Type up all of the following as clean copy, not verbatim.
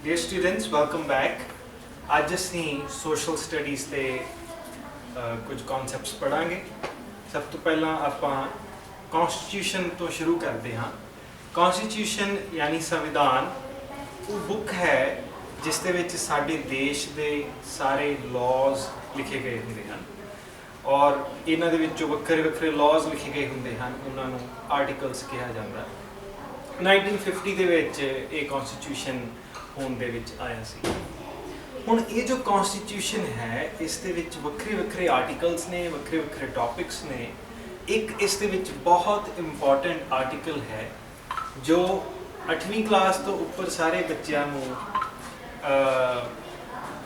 Dear students, welcome back. ਅੱਜ ਅਸੀਂ social studies ਤੇ ਕੁਝ concepts ਪੜਾਂਗੇ। ਸਭ ਤੋਂ ਪਹਿਲਾਂ ਆਪਾਂ constitution ਤੋਂ ਸ਼ੁਰੂ ਕਰਦੇ ਹਾਂ। constitution यानी संविधान ਉਹ book ਹੈ ਜਿਸ ਦੇ ਵਿੱਚ ਸਾਡੇ ਦੇਸ਼ ਦੇ ਸਾਰੇ laws ਲਿਖੇ ਗਏ ਹੁੰਦੇ ਹਨ ਔਰ ਇਹਨਾਂ ਦੇ ਵਿੱਚੋਂ ਵੱਖਰੇ ਵੱਖਰੇ laws ਲਿਖੇ ਗਏ ਹੁੰਦੇ ਹਨ, ਉਹਨਾਂ ਨੂੰ articles ਕਿਹਾ ਜਾਂਦਾ। 1950 ਦੇ ਵਿੱਚ ਇਹ constitution ਹੋਣ ਦੇ ਵਿੱਚ ਆਇਆ ਸੀ। ਹੁਣ ਇਹ ਜੋ ਕਨਸਟੀਟਿਊਸ਼ਨ ਹੈ ਇਸ ਦੇ ਵਿੱਚ ਵੱਖਰੇ ਵੱਖਰੇ ਆਰਟੀਕਲਸ ਨੇ, ਵੱਖਰੇ ਵੱਖਰੇ ਟੌਪਿਕਸ ਨੇ। ਇੱਕ ਇਸ ਦੇ ਵਿੱਚ ਬਹੁਤ ਇੰਪੋਰਟੈਂਟ ਆਰਟੀਕਲ ਹੈ ਜੋ 8ਵੀਂ ਕਲਾਸ ਤੋਂ ਉੱਪਰ ਸਾਰੇ ਬੱਚਿਆਂ ਨੂੰ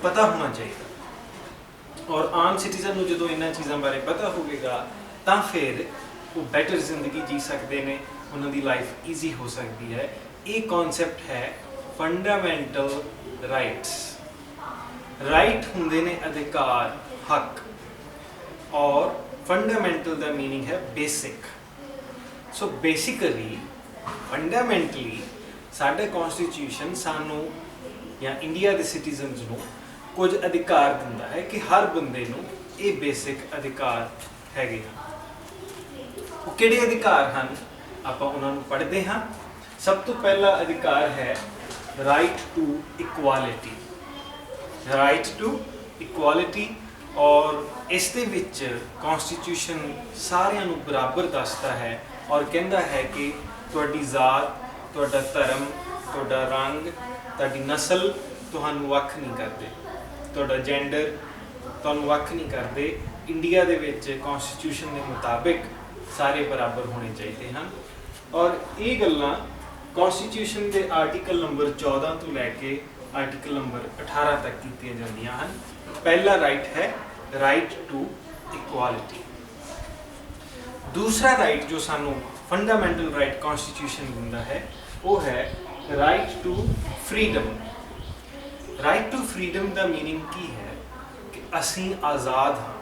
ਪਤਾ ਹੋਣਾ ਚਾਹੀਦਾ ਔਰ ਆਮ ਸਿਟੀਜ਼ਨ ਨੂੰ ਜਦੋਂ ਇਹਨਾਂ ਚੀਜ਼ਾਂ ਬਾਰੇ ਪਤਾ ਹੋਵੇਗਾ ਤਾਂ ਫਿਰ ਉਹ ਬੈਟਰ ਜ਼ਿੰਦਗੀ ਜੀ ਸਕਦੇ ਨੇ, ਉਹਨਾਂ ਦੀ ਲਾਈਫ ਈਜ਼ੀ ਹੋ ਸਕਦੀ ਹੈ। ਇਹ ਕਨਸੈਪਟ ਹੈ फंडामेंटल राइट्स। राइट होंदे ने अधिकार, हक, और फंडामेंटल दा मीनिंग है बेसिक। सो बेसिकली फंडामेंटली साडा कॉन्स्टिट्यूशन सानू या इंडिया दे सिटीजनस नू कुछ अधिकार दिंदा है कि हर बंदे नू ये बेसिक अधिकार हैगे हैं। वो किहड़े अधिकार हैं आपां उन्हां नू पढ़दे हां। सब तो पहला अधिकार है right to equality. Right to equality और इस दे विच कॉन्स्टिट्यूशन सारियां नू बराबर दसदा है और कहंदा है कि तुहाडी जात, तुहाडा धर्म, तुहाडा रंग, तुहाडी नस्ल तुहानू वख नहीं करदे, तुहाडा जेंडर तुहानू वख नहीं करदे। इंडिया दे विच कॉन्स्टिट्यूशन के मुताबिक सारे बराबर होने चाहिए हैं और ये गल्लां कॉन्स्टिट्यूशन के आर्टिकल नंबर 14 तो लैके आर्टिकल नंबर 18 तक कीतियां जांदियां हन। पहला राइट है राइट टू इक्वालिटी। दूसरा राइट जो सानू फंडामेंटल राइट कॉन्स्टिट्यूशन दिंदा है वो है right to freedom. Right to freedom का मीनिंग की है कि असी आज़ाद हाँ,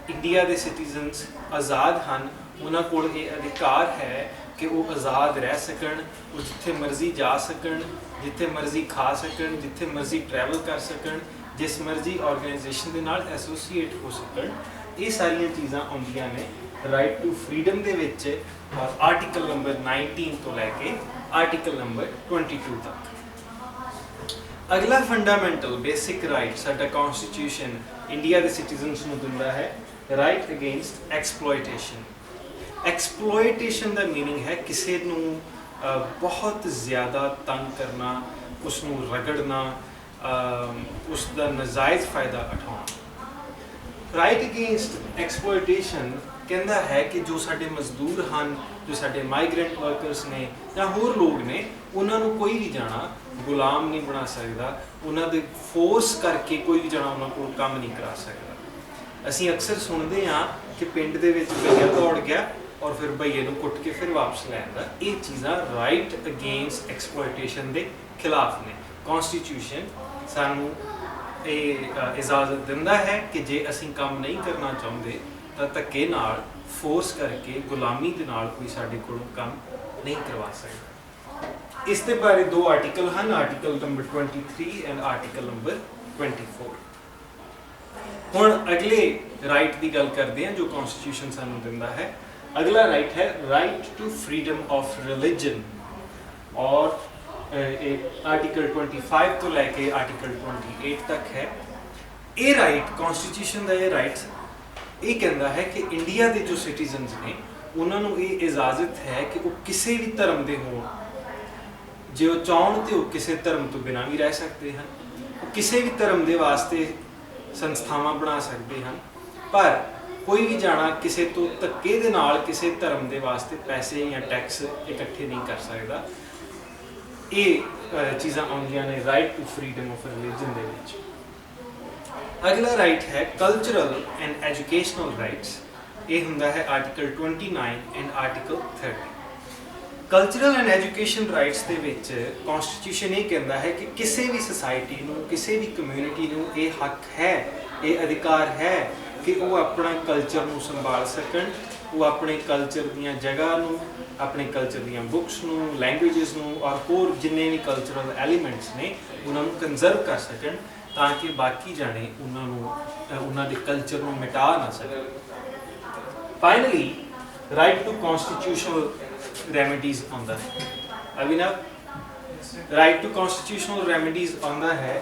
इंडिया के सिटीजनस आज़ाद हैं, उन्हां कोल ये अधिकार है कि वो आज़ाद रह सकन, वो जिथे मर्जी जा सकन, जिथे मर्जी खा सकन, जिथे मर्जी ट्रैवल कर सकन, जिस मर्जी ऑर्गेनाइजेशन के नाल एसोसीएट हो सकन। ये सारियां चीज़ां आउंदियां ने राइट टू फ्रीडम दे विच और आर्टिकल नंबर 19 तो लैके आर्टिकल नंबर 22 तक। अगला फंडामेंटल बेसिक राइट साडा कॉन्स्टिट्यूशन इंडिया के सिटीजनस नूं दिंदा है राइट अगेंस्ट एक्सप्लॉयटेशन। एक्सप्लॉयटेशन का मीनिंग है किसी नूं बहुत ज़्यादा तंग करना, उसनूं रगड़ना, उसका नजायज़ फ़ायदा उठाना। राइट अगेंस्ट एक्सप्लॉयटेशन कहता है कि जो साडे मजदूर हैं, जो साडे माइग्रेंट वर्कर्स ने या होर लोग ने, उन्होंने कोई भी जाना गुलाम नहीं बना सकता, उन्होंने फोर्स करके कोई भी जाना उन्होंने को काम नहीं करा सकता। असीं अक्सर सुनते हाँ कि पिंड दे विच भईया दौड़ गया और फिर भईए नूं कुट के फिर वापस लै आंदा। ये चीज़ां राइट अगेंस्ट एक्सप्लॉयटेशन के खिलाफ ने। कॉन्स्टिट्यूशन सानू ये इजाज़त दिंदा है कि जे असीं काम नहीं करना चाहुंदे तां धक्के नाल फोर्स करके गुलामी दे नाल कोई साडे कोलों काम नहीं करवा सकदा। इस दे बारे दो आर्टिकल हैं, article number 23 and article number 24। हुण अगले राइट की गल करते हैं जो कॉन्स्टिट्यूशन सानू दिंदा है। अगला राइट है right to freedom of religion और आर्टिकल 25 तो लैके आर्टिकल 28 तक है। ये राइट कॉन्स्टिट्यूशन का ये राइट ये कहता है कि इंडिया के जो सिटीजनस ने उन्होंने ये इजाजत है कि वो किसी भी धर्म के हो, जो चाहन तो किसी धर्म तो बिना भी रह सकते हैं, वो किसी भी धर्म के वास्ते संस्थावां बना सकते हैं, पर कोई भी जाना किसी तो धक्के दे नाल किसी धर्म के वास्ते पैसे या टैक्स इकट्ठे नहीं कर सकता। ये चीज़ां आउंदियां ने right to freedom of religion दे विच। अगला राइट है कल्चरल एंड एजुकेशनल राइट्स। ये हुंदा है article 29 and article 30। Cultural and education rights they which constitution ये कहता है कि किसी भी सोसाइटी नूं, किसी भी कम्यूनिटी नूं ये हक है, ये अधिकार है कि वो अपना कल्चर नूं संभाल सकन, ਉਹ ਆਪਣੇ ਕਲਚਰ ਦੀਆਂ ਜਗ੍ਹਾ ਨੂੰ, ਆਪਣੇ ਕਲਚਰ ਦੀਆਂ ਬੁੱਕਸ ਨੂੰ, ਲੈਂਗੁਏਜਸ ਨੂੰ ਔਰ ਹੋਰ ਜਿੰਨੇ ਵੀ ਕਲਚਰਲ ਐਲੀਮੈਂਟਸ ਨੇ ਉਹਨਾਂ ਨੂੰ ਕੰਜ਼ਰਵ ਕਰ ਸਕਣ, ਤਾਂ ਕਿ ਬਾਕੀ ਜਾਣੇ ਉਹਨਾਂ ਨੂੰ ਉਹਨਾਂ ਦੇ ਕਲਚਰ ਨੂੰ ਮਿਟਾ ਨਾ ਸਕਣ। Finally right to constitutional remedies ਆਉਂਦਾ ਹੈ। Abhinav, right to constitutional remedies ਆਉਂਦਾ ਹੈ,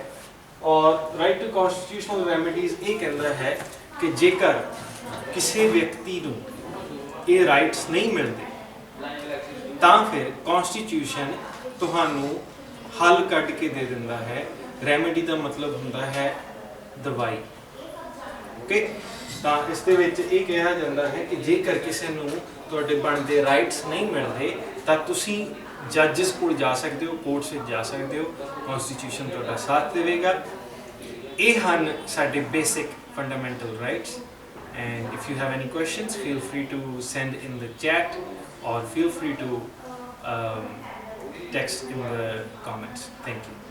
ਔਰ ਰਾਈਟ ਟੂ ਕਨਸਟੀਟਿਊਸ਼ਨਲ ਰੈਮੀਡੀਜ਼ ਇਹ ਕਹਿੰਦਾ ਹੈ ਕਿ ਜੇਕਰ ਕਿਸੇ ਵਿਅਕਤੀ ਨੂੰ ਇਹ ਰਾਈਟਸ ਨਹੀਂ ਮਿਲਦੇ ਤਾਂ ਫਿਰ ਕਨਸਟੀਟਿਊਸ਼ਨ ਤੁਹਾਨੂੰ ਹੱਲ ਕੱਢ ਕੇ ਦੇ ਦਿੰਦਾ ਹੈ। ਰੈਮੇਡੀ ਦਾ ਮਤਲਬ ਹੁੰਦਾ ਹੈ ਦਵਾਈ। ਓਕੇ, ਤਾਂ ਇਸ ਦੇ ਵਿੱਚ ਇਹ ਕਿਹਾ ਜਾਂਦਾ ਹੈ ਕਿ ਜੇਕਰ ਕਿਸੇ ਨੂੰ ਤੁਹਾਡੇ ਬਣਦੇ ਰਾਈਟਸ ਨਹੀਂ ਮਿਲਦੇ ਤਾਂ ਤੁਸੀਂ ਜੱਜਸ ਕੋਲ ਜਾ ਸਕਦੇ ਹੋ, ਕੋਰਟਸ ਵਿੱਚ ਜਾ ਸਕਦੇ ਹੋ, ਕਨਸਟੀਟਿਊਸ਼ਨ ਤੁਹਾਡਾ ਸਾਥ ਦੇਵੇਗਾ। ਇਹ ਹਨ ਸਾਡੇ basic fundamental rights. And if you have any questions, feel free to send in the chat or feel free to text in the comments. Thank you.